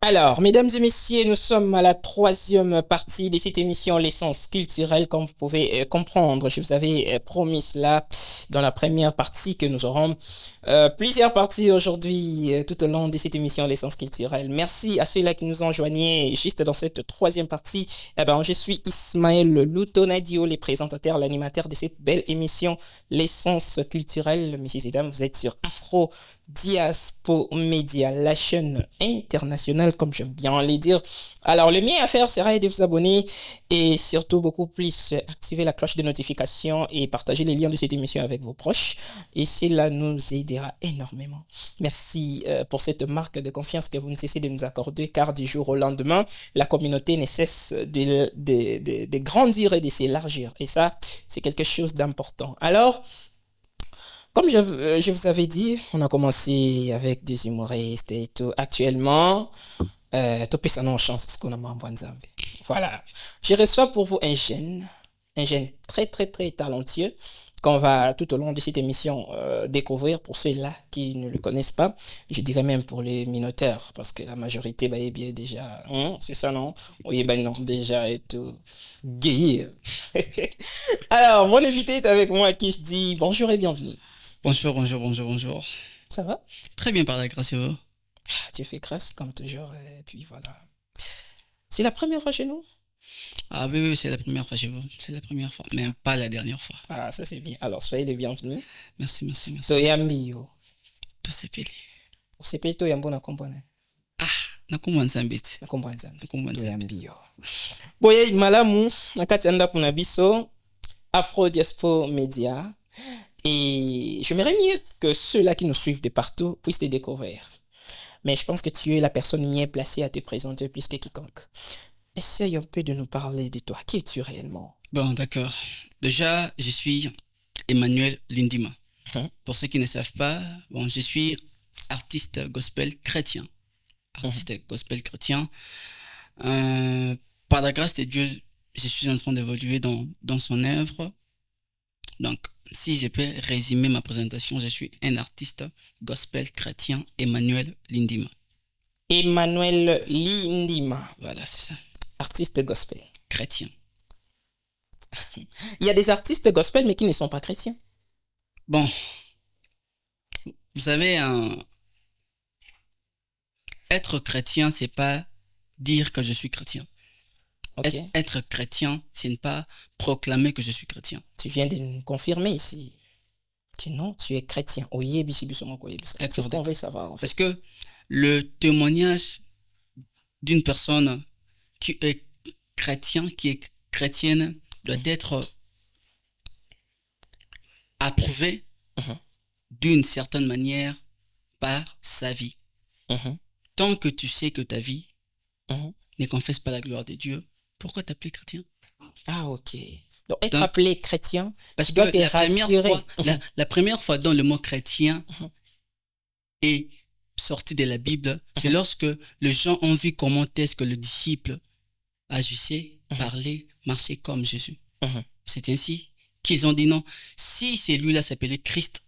Alors, mesdames et messieurs, nous sommes à la troisième partie de cette émission L'essence culturelle. Comme vous pouvez comprendre, je vous avais promis cela dans la première partie que nous aurons plusieurs parties aujourd'hui tout au long de cette émission L'essence culturelle. Merci à ceux-là qui nous ont joignés juste dans cette troisième partie. Je suis Ismaël Loutonadio, le présentateur, l'animateur de cette belle émission L'essence culturelle. Messieurs et dames, vous êtes sur Afro Diaspo Media, la chaîne internationale, comme j'aime bien le dire. Alors, le mieux à faire serait de vous abonner et surtout beaucoup plus activer la cloche de notification et partager les liens de cette émission avec vos proches. Et cela nous aidera énormément. Merci pour cette marque de confiance que vous ne cessez de nous accorder, car du jour au lendemain, la communauté ne cesse de grandir et de s'élargir. Et ça, c'est quelque chose d'important. Alors, comme je vous avais dit, on a commencé avec des humoristes et tout. Actuellement, topé ça non chance ce qu'on a en Zambie. Voilà. Je reçois pour vous un jeune très très très talentueux qu'on va tout au long de cette émission découvrir pour ceux-là qui ne le connaissent pas. Je dirais même pour les minoteurs, parce que la majorité est bien déjà, c'est ça non? Oui, non, déjà et tout. Gay. Alors, mon invité est avec moi qui je dis bonjour et bienvenue. Bonjour. Ça va? Très bien par la grâce à vous. Tu fais grâce comme toujours, et puis voilà. C'est la première fois chez nous? Ah oui, c'est la première fois chez vous. C'est la première fois, mais pas la dernière fois. Ah, ça c'est bien. Alors, soyez les bienvenus. Merci. Toyambi yo. Tout c'est pili. Usepe toyambo na kompone. Nakumwa nzambiti. Nakomba nzambi. Nakumwa nzambi. Toyambi yo. Boye malamu, nakati anda kuna biso, Afro Diaspo Media. Et j'aimerais mieux que ceux-là qui nous suivent de partout puissent te découvrir. Mais je pense que tu es la personne mieux placée à te présenter plus que quiconque. Essaye un peu de nous parler de toi. Qui es-tu réellement? Bon, d'accord. Déjà, je suis Emmanuel Lindima. Pour ceux qui ne savent pas, je suis artiste gospel chrétien. Par la grâce de Dieu, je suis en train d'évoluer dans son œuvre. Donc, si je peux résumer ma présentation, je suis un artiste gospel chrétien, Emmanuel Lindima. Emmanuel Lindima. Voilà, c'est ça. Artiste gospel. Chrétien. Il y a des artistes gospel, mais qui ne sont pas chrétiens. Bon, vous savez, être chrétien, c'est pas dire que je suis chrétien. Okay. Être chrétien, c'est ne pas proclamer que je suis chrétien. Tu viens de nous confirmer ici que non, tu es chrétien. C'est ce qu'on veut savoir. En fait. Parce que le témoignage d'une personne qui est chrétienne, doit être approuvé d'une certaine manière par sa vie. Tant que tu sais que ta vie ne confesse pas la gloire de Dieu, pourquoi t'appeler chrétien? Ah, ok. Donc, être appelé chrétien, parce que la première fois dont le mot chrétien est sorti de la Bible, c'est lorsque les gens ont vu comment est-ce que le disciple agissait, parlait, marchait comme Jésus. C'est ainsi qu'ils ont dit non. Si celui-là s'appelait Christ,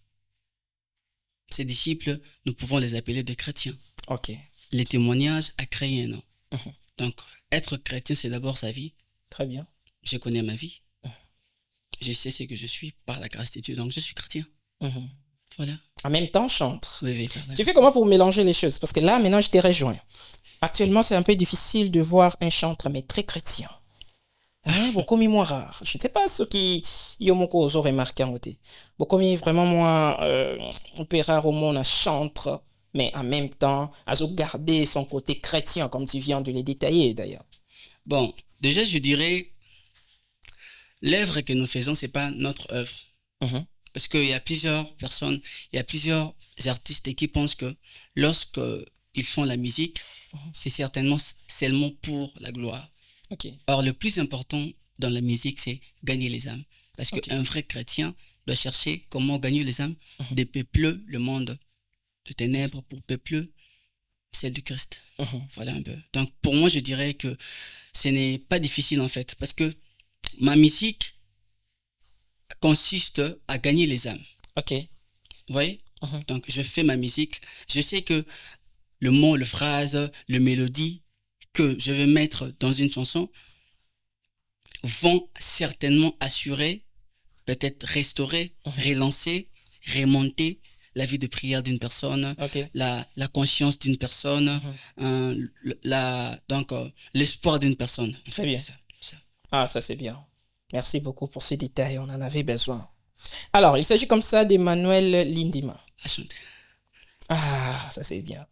ses disciples, nous pouvons les appeler des chrétiens. Ok. Les témoignages a créé un nom. Donc, être chrétien, c'est d'abord sa vie. Très bien. Je connais ma vie. Je sais ce que je suis par la grâce de Dieu. Donc, je suis chrétien. Voilà. En même temps, chantre. Oui. Tu fais comment pour mélanger les choses? Parce que là, maintenant, je t'ai rejoint. Actuellement, c'est un peu difficile de voir un chantre, mais très chrétien. Beaucoup moins rare. Je ne sais pas ceux qui ont remarqué en côté. Beaucoup vraiment moins un peu rare au monde un chantre, mais en même temps, à garder son côté chrétien, comme tu viens de le détailler d'ailleurs. Bon, déjà, je dirais, l'œuvre que nous faisons, ce n'est pas notre œuvre. Parce qu'il y a plusieurs personnes, il y a plusieurs artistes qui pensent que lorsqu'ils font la musique, c'est certainement seulement pour la gloire. Okay. Or, le plus important dans la musique, c'est gagner les âmes. Parce qu'un vrai chrétien doit chercher comment gagner les âmes, de peupler le monde de ténèbres pour peupler celle du Christ. Voilà un peu. Donc, pour moi, je dirais que ce n'est pas difficile en fait. Parce que ma musique consiste à gagner les âmes. Ok. Vous voyez? Donc, je fais ma musique. Je sais que le mot, le phrase, le mélodie que je vais mettre dans une chanson vont certainement assurer, peut-être restaurer, relancer, remonter la vie de prière d'une personne, la conscience d'une personne, l'espoir d'une personne. Très bien. Ah, ça c'est bien. Merci beaucoup pour ces détails, on en avait besoin. Alors, il s'agit comme ça d'Emmanuel Lindima. Ah, ça c'est bien.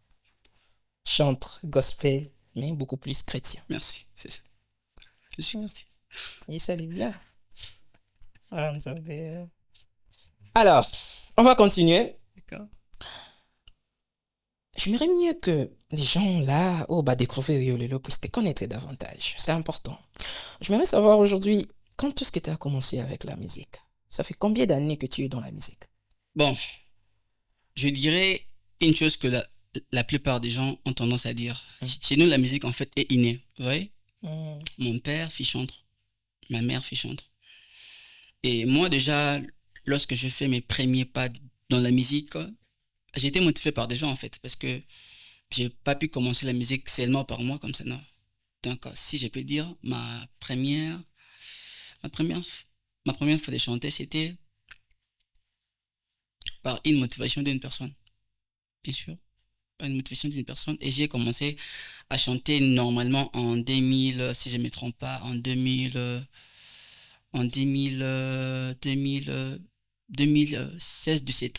Chantre gospel, mais beaucoup plus chrétien. Merci, c'est ça. Je suis merci. Et ça allait bien. Alors, on va continuer. D'accord. J'aimerais mieux que les gens là, découvrir Yolelo puissent te connaître davantage. C'est important. J'aimerais savoir aujourd'hui, quand est-ce que tu as commencé avec la musique? Ça fait combien d'années que tu es dans la musique? Bon, je dirais une chose que la plupart des gens ont tendance à dire. Chez nous, la musique, en fait, est innée. Vous voyez? Mon père fit chantre. Ma mère fit chantre. Et moi, déjà, lorsque je fais mes premiers pas dans la musique, j'ai été motivé par des gens, en fait, parce que j'ai pas pu commencer la musique seulement par moi, comme ça, non. Donc, si je peux dire, ma première fois de chanter, c'était par une motivation d'une personne. Bien sûr, par une motivation d'une personne. Et j'ai commencé à chanter normalement en 2000, si je ne me trompe pas, en 2016-17.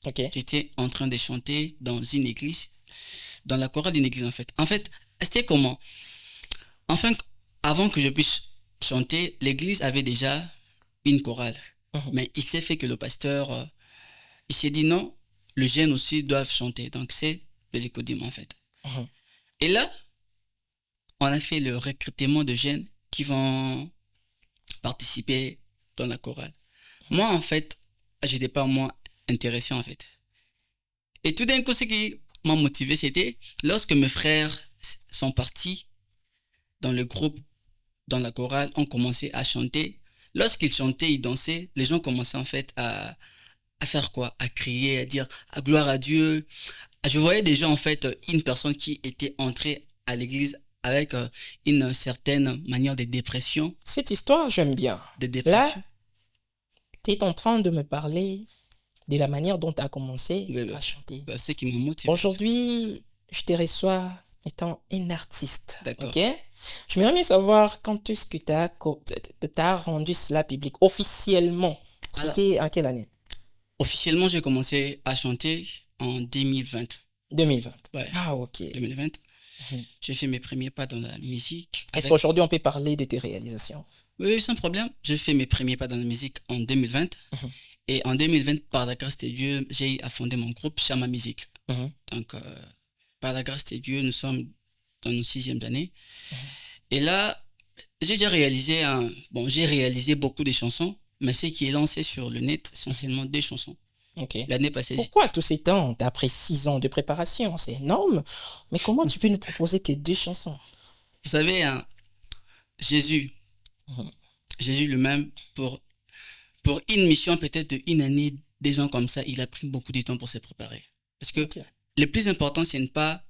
Okay. J'étais en train de chanter dans une église, dans la chorale d'une église en fait. En fait, c'était comment? Enfin, avant que je puisse chanter, l'église avait déjà une chorale. Mais il s'est fait que le pasteur, il s'est dit non, les jeunes aussi doivent chanter. Donc c'est de l'écodime en fait. Et là, on a fait le recrutement de jeunes qui vont participer dans la chorale. Moi en fait, j'étais pas moi intéressé en fait. Et tout d'un coup, ce qui m'a motivé, c'était lorsque mes frères sont partis dans le groupe, dans la chorale, ont commencé à chanter. Lorsqu'ils chantaient, ils dansaient, les gens commençaient en fait à faire quoi? À crier, à dire à gloire à Dieu. Je voyais déjà en fait une personne qui était entrée à l'église avec une certaine manière de dépression. Cette histoire, j'aime bien. De dépression. Là, tu es en train de me parler de la manière dont tu as commencé à chanter. C'est qui me motive. Aujourd'hui, je te reçois étant un artiste. D'accord. Ok? Je m'aimerais bien savoir quand est-ce que tu as rendu cela public officiellement. C'était en quelle année? Officiellement, j'ai commencé à chanter en 2020. 2020. Ouais. Ah, ok. 2020. J'ai fait mes premiers pas dans la musique. Est-ce qu'aujourd'hui, on peut parler de tes réalisations? Oui, sans problème. J'ai fait mes premiers pas dans la musique en 2020. Et en 2020, par la grâce de Dieu, j'ai fondé mon groupe Chama Musique. Donc, par la grâce de Dieu, nous sommes dans nos 6e année. Et là, j'ai déjà réalisé j'ai réalisé beaucoup de chansons, mais ce qui est lancé sur le net, essentiellement 2 chansons. Okay. L'année passée. Pourquoi tous ces temps, après 6 ans de préparation? C'est énorme. Mais comment tu peux nous proposer que 2 chansons? Vous savez, Jésus lui-même, pour une mission peut-être de 1 année, des gens comme ça, il a pris beaucoup de temps pour se préparer. Parce que le plus important, c'est ne pas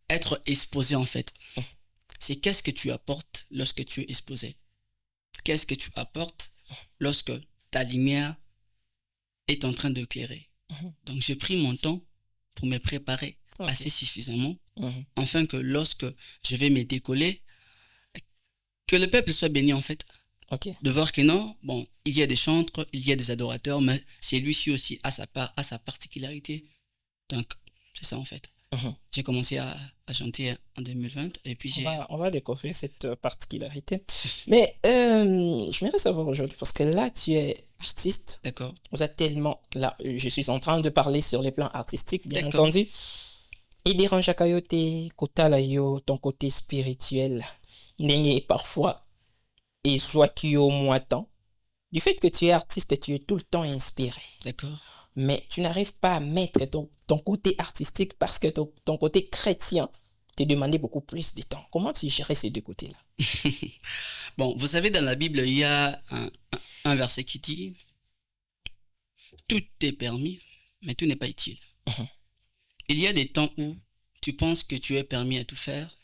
être exposé en fait. C'est qu'est-ce que tu apportes lorsque tu es exposé. Qu'est-ce que tu apportes lorsque ta lumière est en train d'éclairer. Donc j'ai pris mon temps pour me préparer assez suffisamment, afin que lorsque je vais me décoller, que le peuple soit béni en fait. De voir que non, bon, il y a des chantres, il y a des adorateurs, mais c'est lui-ci aussi à sa part, à sa particularité. Donc c'est ça en fait. J'ai commencé à chanter en 2020 et puis on va découvrir cette particularité. Mais j'aimerais savoir aujourd'hui, parce que là tu es artiste. D'accord. Vous êtes tellement là, je suis en train de parler sur les plans artistiques, bien entendu. Et dérange Kayote, Kotalayo, ton côté spirituel, n'est parfois et soit qui au moins temps. Du fait que tu es artiste, tu es tout le temps inspiré. D'accord. Mais tu n'arrives pas à mettre ton côté artistique parce que ton côté chrétien te demandait beaucoup plus de temps. Comment tu gérais ces 2 côtés-là? Bon, vous savez, dans la Bible, il y a un verset qui dit « Tout est permis, mais tout n'est pas utile. » il y a des temps où tu penses que tu es permis à tout faire,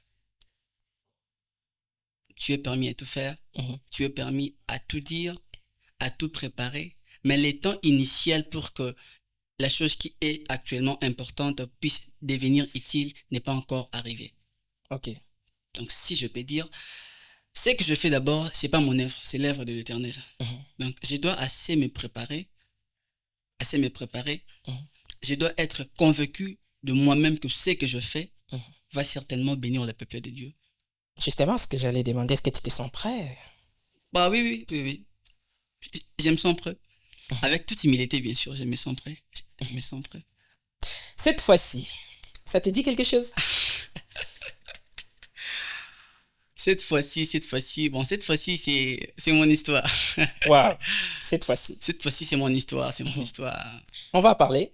tu es permis à tout faire, tu es permis à tout dire, à tout préparer, mais les temps initial pour que la chose qui est actuellement importante puisse devenir utile n'est pas encore arrivé. Ok. Donc, si je peux dire, ce que je fais d'abord, c'est pas mon œuvre, c'est l'œuvre de l'Éternel. Donc, je dois assez me préparer. Je dois être convaincu de moi-même que ce que je fais va certainement bénir le peuple de Dieu. Justement, ce que j'allais demander, est-ce que tu te sens prêt? Bah oui. Je me sens prêt. Avec toute humilité, bien sûr, je me sens prêt. Cette fois-ci, ça te dit quelque chose? Cette fois-ci, c'est mon histoire. Waouh, cette fois-ci. Cette fois-ci, c'est mon histoire, On va parler.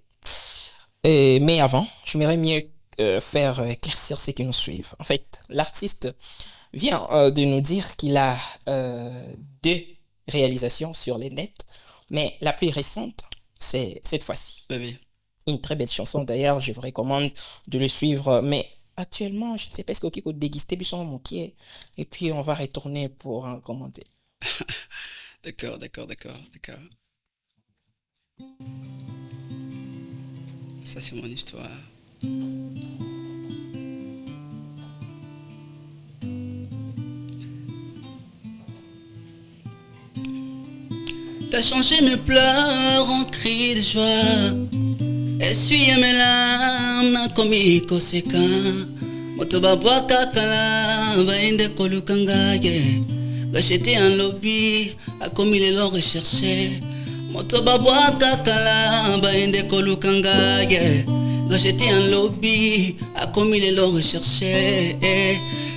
Mais avant, j'aimerais mieux faire éclaircir ceux qui nous suivent. En fait, l'artiste vient de nous dire qu'il a 2 réalisations sur les nets, mais la plus récente, c'est cette fois-ci. Oui. Une très belle chanson, d'ailleurs, je vous recommande de le suivre, mais actuellement, je ne sais pas ce qu'il faut déguster Bisson Moukier, et puis on va retourner pour en commenter. D'accord. Ça, c'est mon histoire. T'as changé mes pleurs en cris de joie. Essuie mes larmes na komi koseka. Moto babwaka kala bainde kolukanga ye. Gachete un lobby a komi lelo recherché. Moto babwaka kala bainde kolukanga ye. Gachete un lobby a komi lelo recherché.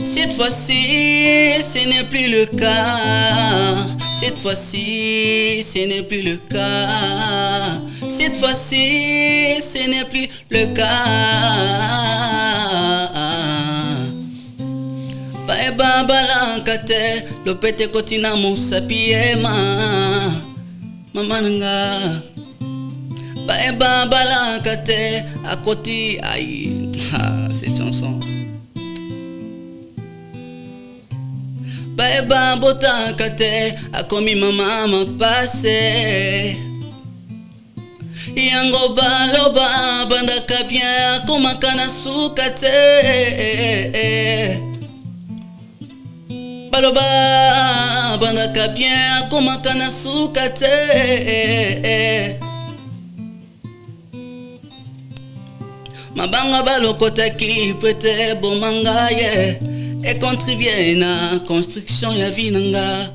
Cette fois-ci, ce n'est plus le cas. Cette fois-ci, ce n'est plus le cas. Cette fois-ci, ce n'est plus le cas. Baeba balankate, lopete kotina musapiema. Mamananga. Baeba balankate, akoti aïe. Cette chanson. Baeba botankate, akomi mama mapase. Yango baloba bandaka bien komakana sukate. Baloba bandaka bien komakana sukate. Mabanga balokotaki pete bomanga ye. Et contribue na construction ya vinanga.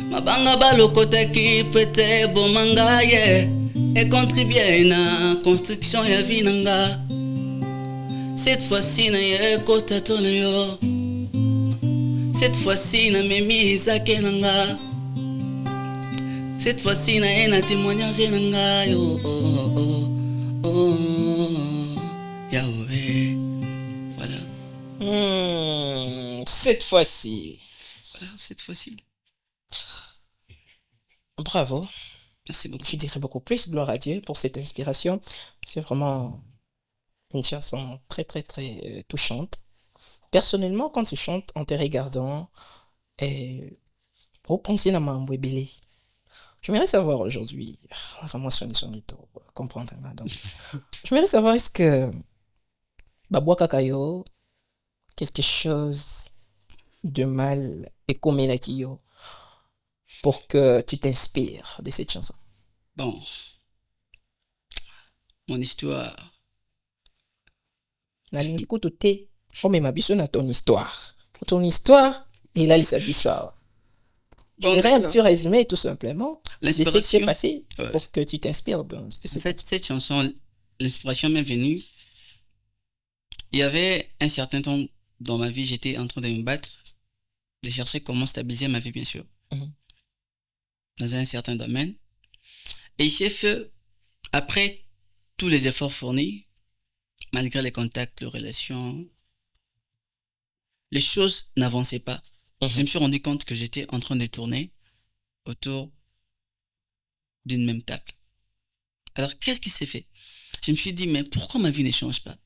Mabanga balokotaki pete bomanga ye. Et contribue na construction ya vinanga. Cette fois-ci na ye kota tono yo. Cette fois-ci na memi zakenanga. Cette fois-ci na ye na témoignage nanga yo. Yahweh. Voilà. Cette fois-ci. Voilà, cette fois-ci. Bravo. Merci beaucoup. Je dirais beaucoup plus, gloire à Dieu pour cette inspiration. C'est vraiment une chanson très, très, très touchante. Personnellement, quand tu chantes en te regardant, repenser à ma Mbwebele. J'aimerais savoir aujourd'hui, comprendre. Donc, j'aimerais savoir est-ce que Babwa Kakayo, quelque chose de mal est comme la Kiyo pour que tu t'inspires de cette chanson. Bon, mon histoire. Nalingi kututé, oh mais ma biso na ton histoire. Pour ton histoire, il a sa histoire. Je dirais un petit résumé tout simplement de ce qui s'est passé pour que tu t'inspires. En fait, cette chanson, l'inspiration m'est venue. Il y avait un certain temps dans ma vie, j'étais en train de me battre, de chercher comment stabiliser ma vie, bien sûr, dans un certain domaine. Et il s'est fait, après tous les efforts fournis, malgré les contacts, les relations, les choses n'avançaient pas. Je me suis rendu compte que j'étais en train de tourner autour d'une même table. Alors, qu'est-ce qui s'est fait? Je me suis dit, mais pourquoi ma vie ne change pas?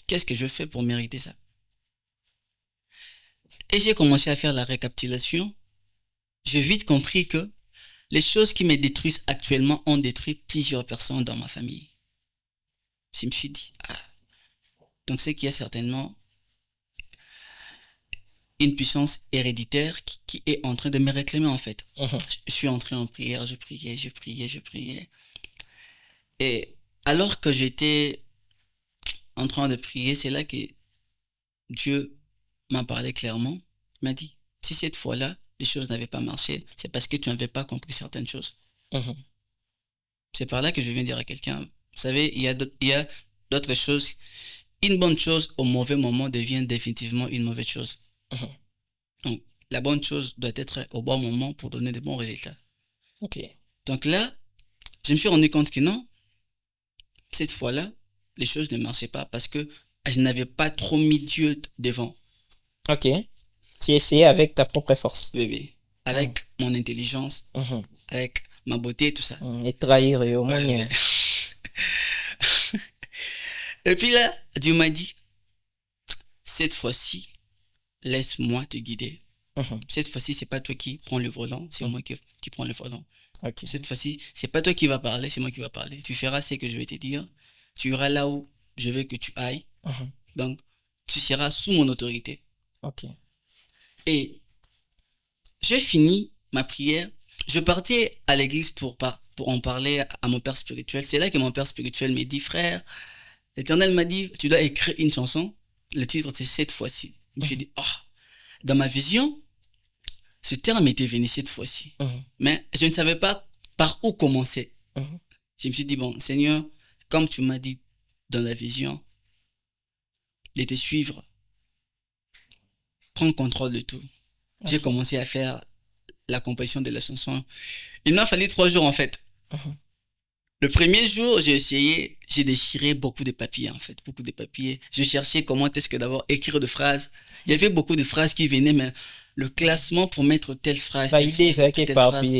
Qu'est-ce que je fais pour mériter ça? Et j'ai commencé à faire la récapitulation. J'ai vite compris que les choses qui me détruisent actuellement ont détruit plusieurs personnes dans ma famille. Je me suis dit, donc c'est qu'il y a certainement une puissance héréditaire qui est en train de me réclamer en fait. Je suis entré en prière, je priais. Et alors que j'étais en train de prier, c'est là que Dieu m'a parlé clairement. Il m'a dit, si cette fois-là, les choses n'avaient pas marché, c'est parce que tu n'avais pas compris certaines choses. C'est par là que je viens dire à quelqu'un, vous savez, il y a d'autres choses. Une bonne chose au mauvais moment devient définitivement une mauvaise chose. Donc, la bonne chose doit être au bon moment pour donner de bons résultats. Donc là, je me suis rendu compte que non, cette fois-là, les choses ne marchaient pas parce que je n'avais pas trop mis Dieu devant. Tu essayais avec ta propre force. Oui. Avec mon intelligence, avec ma beauté et tout ça. Et trahir et au moins. Et puis là, Dieu m'a dit, cette fois-ci, laisse-moi te guider. Cette fois-ci, c'est pas toi qui prends le volant, c'est moi qui prends le volant. Cette fois-ci, c'est pas toi qui vas parler, c'est moi qui va parler. Tu feras ce que je vais te dire. Tu iras là où je veux que tu ailles. Donc, tu seras sous mon autorité. Et j'ai fini ma prière. Je partais à l'église pour en parler à mon père spirituel. C'est là que mon père spirituel m'a dit, frère, l'Éternel m'a dit, tu dois écrire une chanson. Le titre, c'est cette fois-ci. Je me suis dit, dans ma vision, ce terme était venu cette fois-ci. Mais je ne savais pas par où commencer. Je me suis dit, bon, Seigneur, comme tu m'as dit dans la vision, de te suivre, prends contrôle de tout. J'ai commencé à faire la composition de la chanson. Il m'a fallu 3 jours en fait. Le premier jour, j'ai déchiré beaucoup de papiers en fait, beaucoup de papiers. Je cherchais comment est-ce que d'abord écrire des phrases. Il y avait beaucoup de phrases qui venaient, mais le classement pour mettre telle phrase, telle phrase,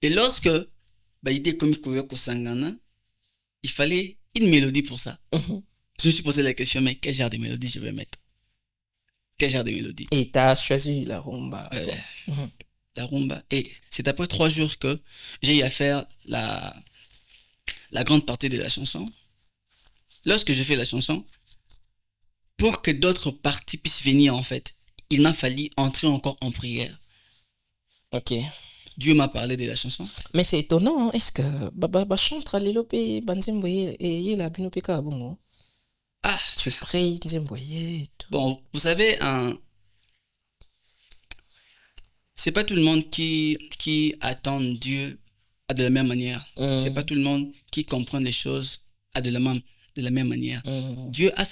et lorsque il fallait une mélodie pour ça. Je me suis posé la question, mais quel genre de mélodie je vais mettre? Quel genre de mélodie? Et tu as choisi la rumba. La rumba. Et c'est après 3 jours que j'ai eu à faire la grande partie de la chanson. Lorsque je fais la chanson, pour que d'autres parties puissent venir en fait, il m'a fallu entrer encore en prière. Dieu m'a parlé de la chanson. Mais c'est étonnant, hein? Est-ce que Baba chante Lélopé Banzimboye et la Binopeka Bongo? Tu pries Nzimboye. Bon, vous savez, c'est pas tout le monde qui attend Dieu de la même manière. C'est pas tout le monde qui comprend les choses de la même manière. Dieu a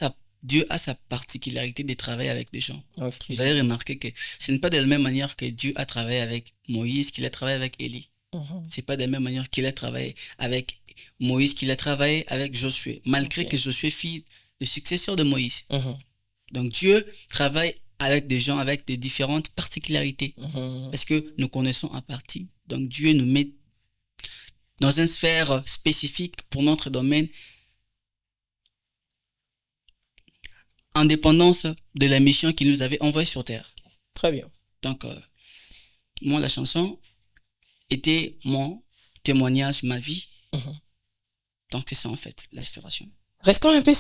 sa particularité de travailler avec des gens. Vous avez remarqué que ce n'est pas de la même manière que Dieu a travaillé avec Moïse qu'il a travaillé avec Élie. C'est pas de la même manière qu'il a travaillé avec Moïse qu'il a travaillé avec Josué, malgré que Josué fut le successeur de Moïse. Donc Dieu travaille avec des gens avec des différentes particularités. Parce que nous connaissons un parti. Donc Dieu nous met dans une sphère spécifique pour notre domaine, en dépendance de la mission qu'il nous avait envoyée sur terre. Très bien. Donc, moi, la chanson était mon témoignage, ma vie. Donc, c'est ça en fait, l'inspiration. Restons un peu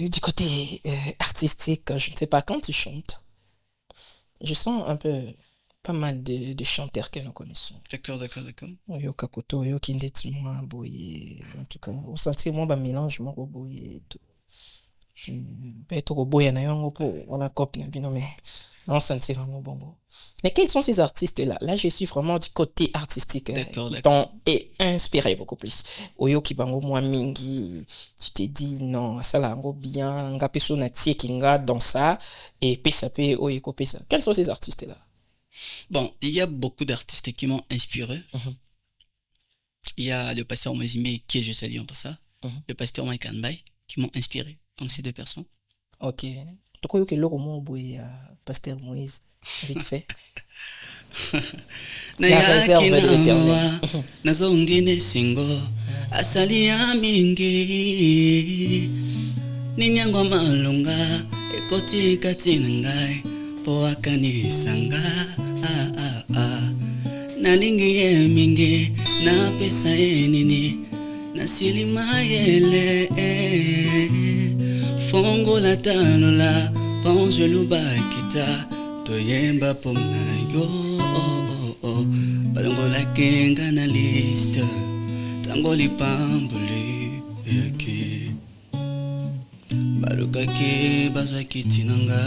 du côté artistique. Je ne sais pas, quand tu chantes, je sens un peu pas mal de chanteurs que nous connaissons. D'accord. Yo Kakoto, yo Kindeti, moi, Boye. En tout cas, au sentiment, bah, mélange, moi, Boye et tout. Peut-être Boye, on a copie, mais on sentit vraiment bon. Mais quels sont ces artistes-là? Là, je suis vraiment du côté artistique qui t'ont inspiré beaucoup plus. Oyo Kibango, moi, Mingi, tu te dis, non, ça l'a bien, nga peso na tie kinga dans ça, et pesape, oyeko pesa. Quels sont ces artistes-là? Bon, il y a beaucoup d'artistes qui m'ont inspiré. Il y a le pasteur Mazimé, qui est je salue pour ça. Le pasteur Mike Anbay, qui m'ont inspiré. Donc, ces 2 personnes. Ok. Pourquoi que l'eau pasteur Moïse, vite fait? La réserve de l'Éternel. Nazongene singo asalia mingi ninyango malunga ekoti katina ngai po akanisanga nalingi ye mingi na pesa enini nasilima yele fongola talola ponje lubakita toyemba pomna yo balongola kenga na liste tango lipamboli yaki balukaki bazwaki tinanga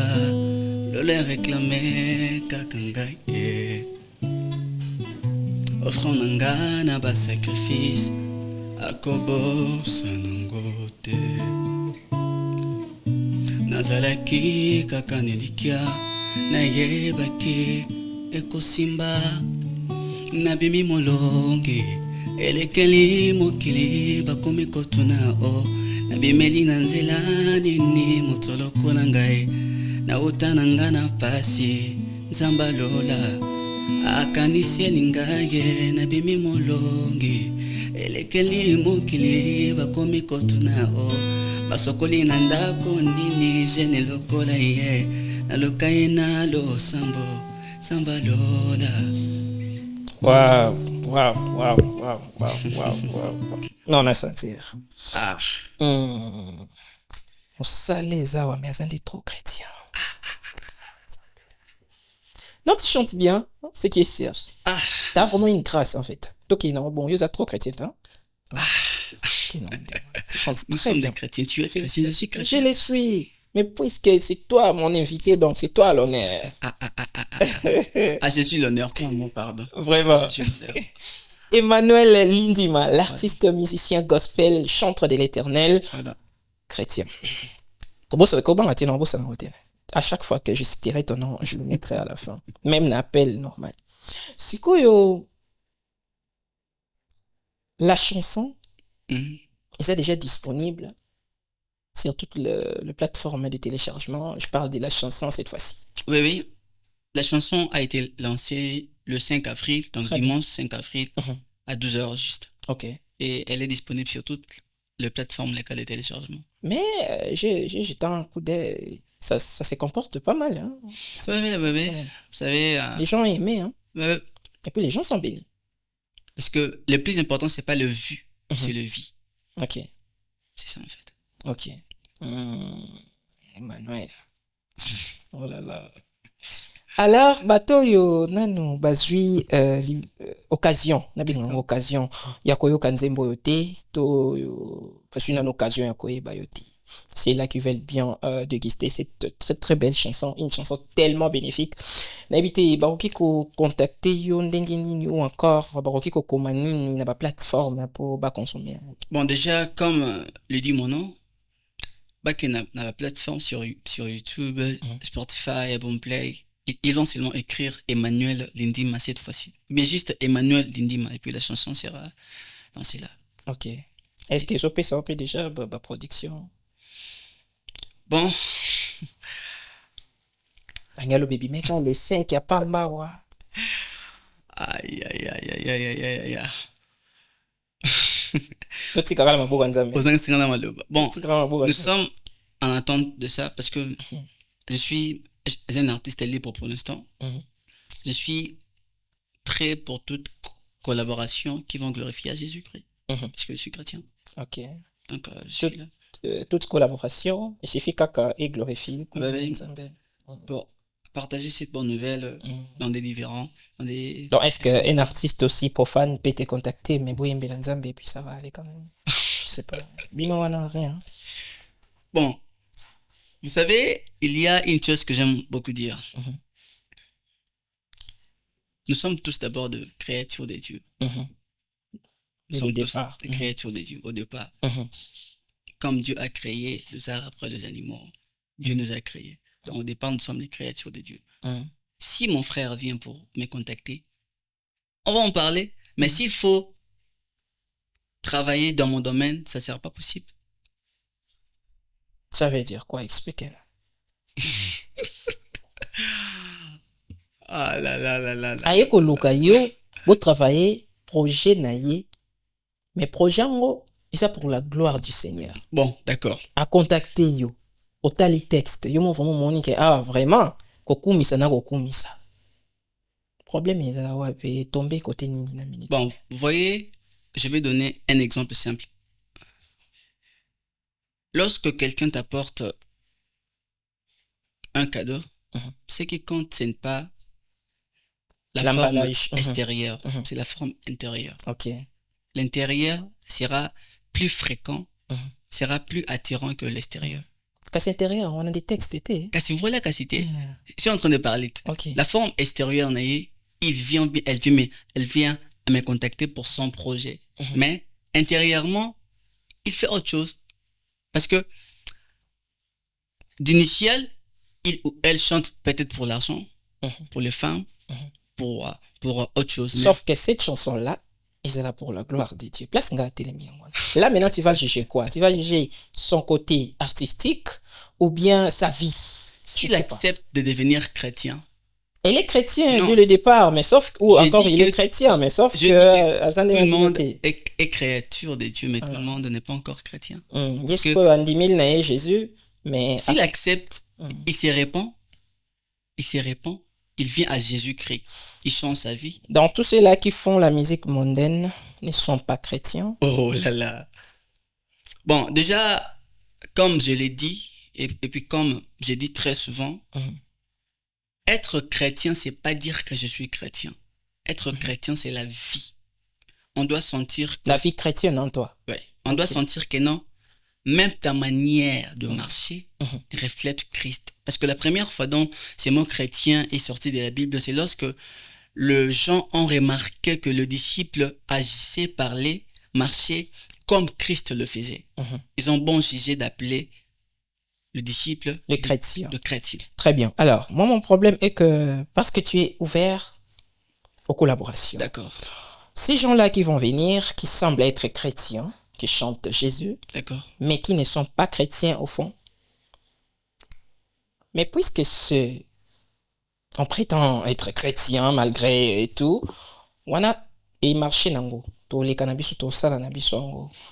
lole réclame kakanga ye offrant nanga na ba sacrifice akobosa nango te nazalaki kaka nelikia nayebaki ekosimba nabimi molongi elekeli mokili bakomi kotuna o nabimeli na nzela nini moto lokola ngai nauta na nga na pasi nzamba lola akanisi elinga ye nabimi molongi elekeli mokili bakomi kotuna o basokoli na ndako nini jene lokola ye naloka ye na losambo samba lola. Waouh. Non, on a senti. On salé ça, mais ça est trop chrétien. Non, tu chantes bien, c'est qui est sûr. T'as vraiment une grâce en fait. Ok, non, bon, il y a trop chrétien, hein. Ok, non, tu chantes très bien. Chrétien, tu es chrétien, je suis chrétien. Je les suis. Mais puisque c'est toi mon invité, donc c'est toi l'honneur. Je suis l'honneur, mon pardon. Vraiment. Emmanuel Lindima, l'artiste musicien gospel, chanteur de l'Éternel, voilà. Chrétien. À chaque fois que je citerai ton nom, je le mettrai à la fin. Même l'appel normal. C'est quoi la chanson, est déjà disponible sur toutes les plateformes de téléchargement. Je parle de la chanson cette fois-ci. Oui. La chanson a été lancée le 5 avril, donc dimanche 5 avril, à 12h juste. Ok. Et elle est disponible sur toutes les plateformes de téléchargement. Mais j'ai jeté un coup d'œil. Ça se comporte pas mal. Hein. Oui. Vous savez... Les gens ont aimé. Hein. Et puis les gens sont bénis. Parce que le plus important, c'est pas le vu, c'est le vie. Ok. C'est ça en fait. Ok. Emmanuel. Oh là là. Alors, bateau yo nanu bazui occasion, occasion ya koyoka nzembo yote to bazui nanu occasion ya koyeba yote. C'est là qu'ils veulent bien déguster cette très très belle chanson, une chanson tellement bénéfique. N'habitez baroki ko contacter yo ndenge nini ou encore baroki ko komanini na ba plateforme pour ba consommer. Bon déjà comme le dit mon nom, back na la plateforme sur YouTube, Spotify, Boomplay. Ils vont seulement écrire Emmanuel Lindima cette fois-ci. Mais juste Emmanuel Lindima et puis la chanson sera lancée là. Ok. Est-ce que ça peut déjà la production? Bon. Le baby mec, les 5, il n'y a pas mawa. Aïe. Bon, nous sommes en attente de ça parce que je suis un artiste libre pour l'instant. Je suis prêt pour toute collaboration qui va glorifier à Jésus-Christ. Parce que je suis chrétien. Ok. Donc, je suis là. Toute collaboration, il suffit qu'à et glorifier. Pour partager cette bonne nouvelle dans des différents... Donc, est-ce qu'un artiste aussi profane peut te contacter, mais bon, et puis ça va aller quand même? Je sais pas. Bino, on rien. Bon. Vous savez, il y a une chose que j'aime beaucoup dire. Nous sommes tous d'abord de créatures des dieux. Nous sommes tous des créatures des dieux au départ. Comme Dieu a créé les arbres et les animaux, Dieu nous a créés. Donc au départ, nous sommes les créatures des dieux. Si mon frère vient pour me contacter, on va en parler. Mais s'il faut travailler dans mon domaine, ça ne sera pas possible. Ça veut dire quoi? Expliquez-le. Ah là là là là là. Aye koluka yo, vous travaillez projet naïe, mais projet en et ça pour la gloire du Seigneur. Bon, d'accord. À contacter yo, au tali texte, yo mon vraiment moni que ah vraiment, kokumisa na kokumisa. Problème est là ouais, puis tomber côté nini na minute. Bon, vous voyez, je vais donner un exemple simple. Lorsque quelqu'un t'apporte un cadeau, ce qui compte, ce n'est pas la forme extérieure, c'est la forme intérieure. Ok. L'intérieur sera plus fréquent, sera plus attirant que l'extérieur. Casse intérieur, on a des textes été. Kasi voilà kasité. Je suis en train de parler. Okay. La forme extérieure, elle vient à me contacter pour son projet. Mais intérieurement, il fait autre chose. Parce que d'initial, il ou elle chante peut-être pour l'argent, pour les femmes, pour autre chose. Sauf que cette chanson-là, c'est là pour la gloire de Dieu. Là, maintenant, tu vas juger quoi? Tu vas juger son côté artistique ou bien sa vie? S'il accepte de devenir chrétien. Il est chrétien dès le départ, mais sauf ou encore il est chrétien, mais sauf que tout le monde est créature de Dieu, mais tout le monde n'est pas encore chrétien. Jésus, mais s'il accepte, il se répand, il vient à Jésus-Christ, il change sa vie. Donc tous ceux-là qui font la musique mondaine ne sont pas chrétiens. Oh là là. Bon, déjà, comme je l'ai dit, et puis comme j'ai dit très souvent, être chrétien, c'est pas dire que je suis chrétien. Être chrétien, c'est la vie. On doit sentir... La vie chrétienne en toi. Oui. On doit sentir que non, même ta manière de marcher reflète Christ. Parce que la première fois dont ce mot chrétien est sorti de la Bible, c'est lorsque les gens ont remarqué que le disciple agissait, parlait, marchait comme Christ le faisait. Ils ont bon jugé d'appeler le disciple le chrétien. Le chrétien. Très bien. Alors, moi, mon problème est que parce que tu es ouvert aux collaborations. D'accord. Ces gens-là qui vont venir, qui semblent être chrétiens, qui chantent Jésus, mais qui ne sont pas chrétiens au fond. Mais puisque on prétend être chrétien malgré et tout, on a et marché nango.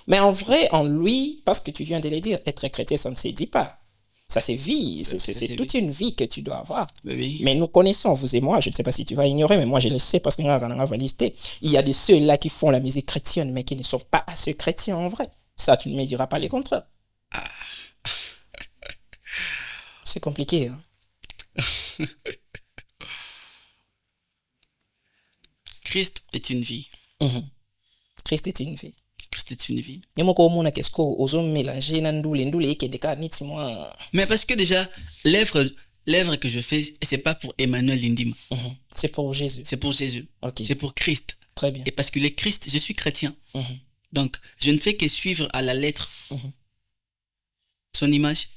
Mais en vrai, en lui, parce que tu viens de le dire, être chrétien, ça ne se dit pas. Ça, c'est vie. C'est toute une vie que tu dois avoir. Oui. Mais nous connaissons, vous et moi, je ne sais pas si tu vas ignorer, mais moi, je le sais parce qu'il y a de ceux-là qui font la musique chrétienne, mais qui ne sont pas assez chrétiens en vrai. Ça, tu ne me diras pas les contraires. C'est compliqué. Hein? Christ est une vie. Christ est une vie. Christ est une vie. Mais parce que déjà, l'œuvre que je fais, c'est pas pour Emmanuel Lindim. C'est pour Jésus. C'est pour Jésus. Okay. C'est pour Christ. Très bien. Et parce que le Christ, je suis chrétien. Donc, je ne fais que suivre à la lettre son image,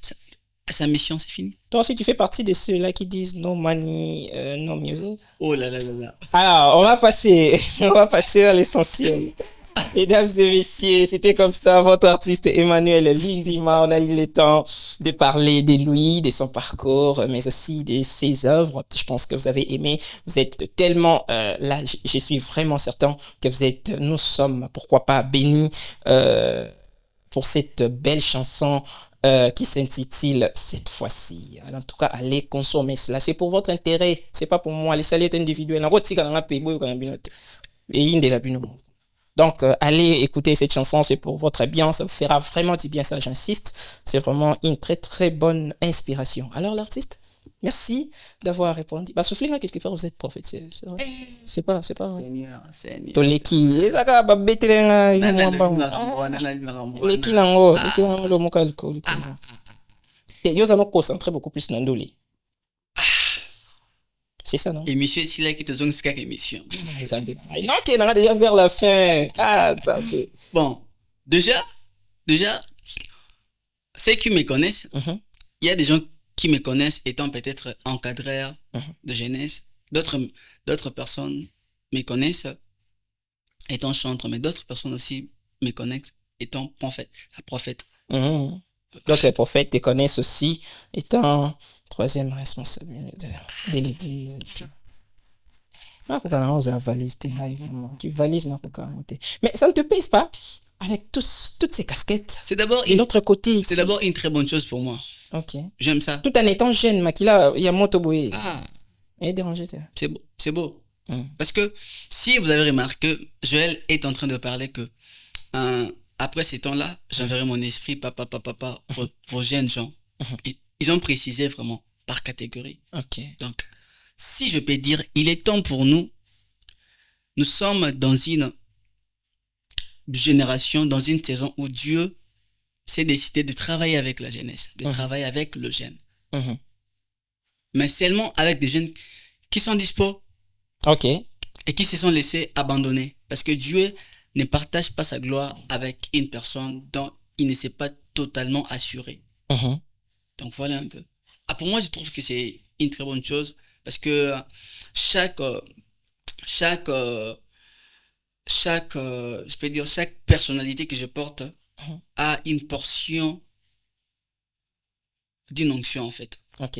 sa mission, c'est fini. Toi aussi, tu fais partie de ceux-là qui disent no money, no music. Oh là là là là. Alors, on va passer à l'essentiel. Mesdames et messieurs, c'était comme ça votre artiste Emmanuel Lindima. On a eu le temps de parler de lui, de son parcours, mais aussi de ses œuvres. Je pense que vous avez aimé. Vous êtes tellement là, je suis vraiment certain que nous sommes, pourquoi pas, bénis pour cette belle chanson qui s'intitule Cette fois-ci. En tout cas, allez consommer cela. C'est pour votre intérêt. C'est pas pour moi. Les salaires individuels. Donc, allez écouter cette chanson, c'est pour votre bien, ça vous fera vraiment du bien, ça j'insiste. C'est vraiment une très très bonne inspiration. Alors l'artiste, merci d'avoir répondu. Bah, soufflez là quelque part, vous êtes prophète, c'est vrai. C'est pas vrai. Seigneur. Toleki, ça va babete là, leki nango, le mokalko. Yo ça nous concentre beaucoup plus dans ndoli. C'est ça, non? Émission, c'est là qui te zone, c'est émission. Non, qui est déjà vers la fin. Bon, déjà, ceux qui me connaissent, il y a des gens qui me connaissent étant peut-être encadreur de jeunesse. D'autres personnes me connaissent étant chanteur, mais d'autres personnes aussi me connaissent étant prophète. D'autres prophètes te connaissent aussi étant troisième responsable de l'église. Tu valises. Mais ça ne te pèse pas avec toutes ces casquettes. Et l'autre côté. C'est d'abord une très bonne chose pour moi. Ok. J'aime ça. Tout en étant jeune, Makila, il y a Motoboé. Ah. Et dérangé. C'est beau. Parce que si vous avez remarqué, Joël est en train de parler que après ces temps-là, j'enverrai mon esprit, papa, vos jeunes gens. Ils ont précisé vraiment par catégorie. Ok. Donc, si je peux dire, il est temps pour nous. Nous sommes dans une génération, dans une saison où Dieu s'est décidé de travailler avec la jeunesse, de travailler avec le jeune. Mais seulement avec des jeunes qui sont dispo. Ok. Et qui se sont laissés abandonner. Parce que Dieu ne partage pas sa gloire avec une personne dont il ne s'est pas totalement assuré. Donc voilà un peu. Pour moi, je trouve que c'est une très bonne chose parce que chaque personnalité que je porte a une portion d'une onction en fait. Ok.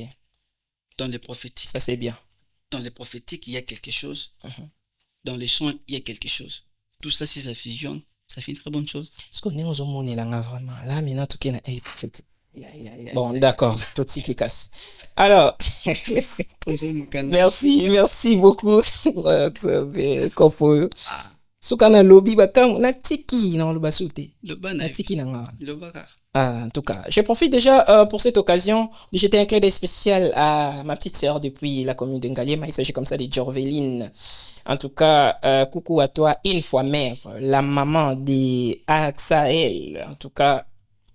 Dans les prophétiques. Ça c'est bien. Dans les prophétiques, il y a quelque chose. Dans les chants, il y a quelque chose. Tout ça, si ça fusionne, ça fait une très bonne chose. Est-ce qu'on est aux hommes là vraiment là maintenant tout est bon, d'accord, tout ce qui casse. Alors, merci beaucoup. Sukana lobby bakam na tiki non le basouté. Le tiki na le baka. En tout cas, je profite déjà pour cette occasion de jeter un clin d'œil spécial à ma petite sœur depuis la commune de Ngaliema. Il s'agit comme ça de Jorveline. En tout cas, coucou à toi, une fois mère, la maman de Axael. En tout cas,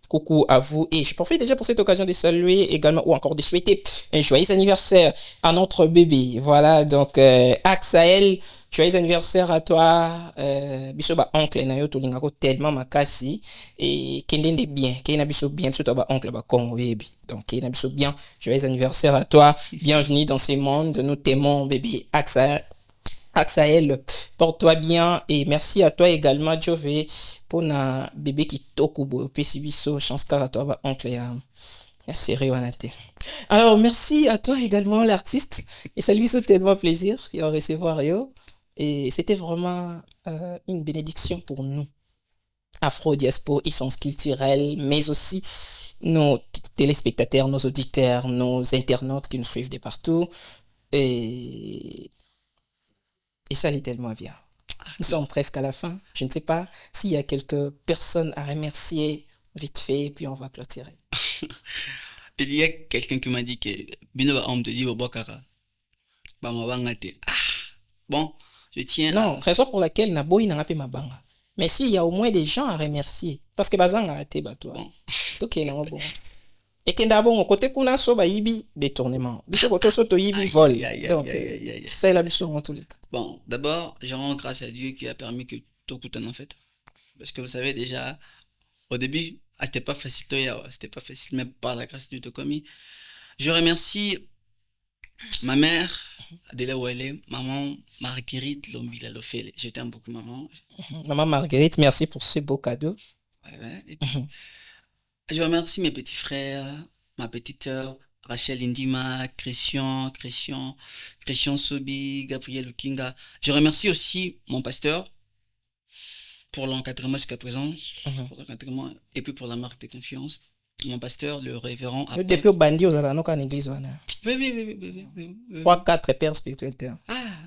coucou à vous. Et je profite déjà pour cette occasion de saluer également ou encore de souhaiter un joyeux anniversaire à notre bébé. Voilà, donc Axael, joyeux anniversaire à toi. Bisoba oncle na yo tolingako tellement makasi et kendende bien. Kena biso bien biso ba oncle ba Congo baby. Donc kena biso bien. Joyeux anniversaire à toi. Bienvenue dans ce monde. Nous t'aimons bébé Axael, porte-toi bien et merci à toi également Jové pour na bébé qui tokubo pesibiso chance à toi ba oncle ya sérieux wanate. Alors merci à toi également l'artiste et ça lui fait tellement plaisir et en recevoir yo et c'était vraiment une bénédiction pour nous. Afro Diaspora, essence culturelle, mais aussi nos téléspectateurs, nos auditeurs, nos internautes qui nous suivent de partout et ça allait tellement bien. Nous sommes presque à la fin. Je ne sais pas s'il y a quelques personnes à remercier vite fait, puis on va clôturer. Il y a quelqu'un qui m'a dit que Binoba on te dit au Bokara. Bon, je tiens. Non, raison pour laquelle Naboy n'a pas ma banga. Mais s'il y a au moins des gens à remercier, parce que Bazang a été bateau. Donc il est bon. Et que d'abord, côté qu'on a sauvé Ibi détournement. Biso koto soto Ibi vol. Donc, c'est la mission en tous les cas. Bon, d'abord, je rends grâce à Dieu qui a permis que tout coûte en fait. Parce que vous savez déjà, au début, c'était pas facile, mais par la grâce de Dieu, commis. Je remercie ma mère, de là où elle est, maman Marguerite Lombila Lofele. Je t'aime beaucoup, maman. Maman Marguerite, merci pour ce beau cadeau. Ouais. Et puis, je remercie mes petits frères, ma petite sœur, Rachel Indima, Christian Sobi, Gabriel Lukinga. Je remercie aussi mon pasteur pour l'encadrement jusqu'à présent, pour l'encadrement, et puis pour la marque de confiance. Mon pasteur, le révérend. Depuis au bandi aux Alanoka en église. Oui. 3-4 pères spirituels.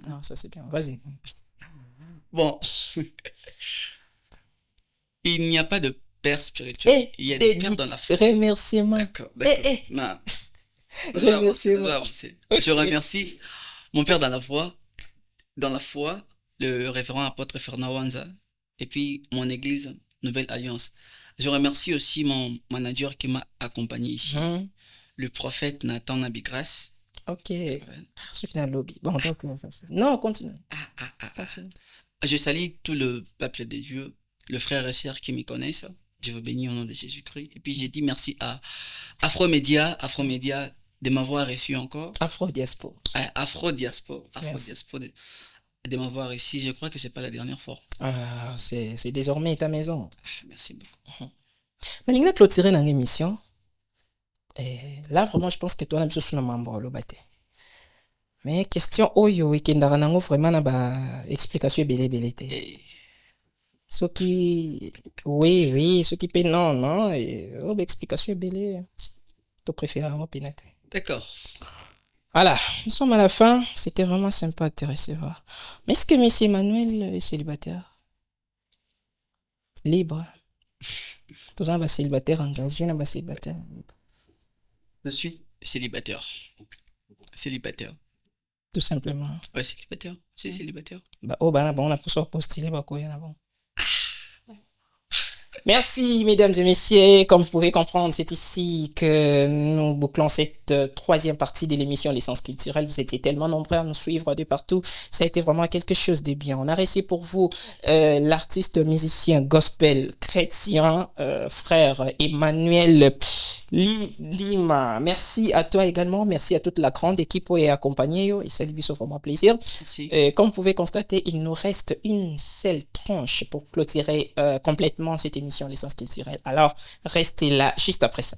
Non, ça c'est bien. Vas-y. Bon. Il n'y a pas de père spirituel. Il y a des pères dans la foi. Remerciements. D'accord. Remerciements. Je remercie mon père dans la foi, le révérend apôtre Fernand Wanza, et puis mon église Nouvelle Alliance. Je remercie aussi mon manager qui m'a accompagné ici, le prophète Nathan Nabigras. Ok. Lobby. Bon, donc, non, continue. Je salue tout le peuple de Dieu, le frère et sœur qui me connaissent. Je vous bénis au nom de Jésus-Christ. Et puis j'ai dit merci à Afromédia de m'avoir reçu encore. Afro Diaspora de m'avoir ici. Je crois que c'est pas la dernière fois. C'est désormais ta maison. Merci beaucoup. Mais il a clôturé dans l'émission. Et là, vraiment, je pense que toi, on a besoin de membre le bâté. Mais question oyo ekendaka nango vraiment na ba explication ebele te. Soki oui, soki pe non et ba explication ebele to préfère yango pena te. D'accord. Voilà, nous sommes à la fin. C'était vraiment sympa de te recevoir. Mais est-ce que monsieur Emmanuel est célibataire? Libre. Tous un célibataire engagé, un célibataire. Je suis célibataire. Célibataire. Tout simplement. Ouais, célibataire. Je suis célibataire. Bah, oh, bah, on a pour ça postuler, bah, quoi, bon. Merci, mesdames et messieurs. Comme vous pouvez comprendre, c'est ici que nous bouclons cette troisième partie de l'émission L'essence culturelle. Vous étiez tellement nombreux à nous suivre de partout. Ça a été vraiment quelque chose de bien. On a réussi pour vous l'artiste musicien gospel chrétien, frère Emmanuel Lima. Merci à toi également. Merci à toute la grande équipe qui est accompagnée. Et ça lui fait vraiment plaisir. Merci. Comme vous pouvez constater, il nous reste une seule tranche pour clôturer complètement cette émission L'essence culturelle. Alors, restez là juste après ça.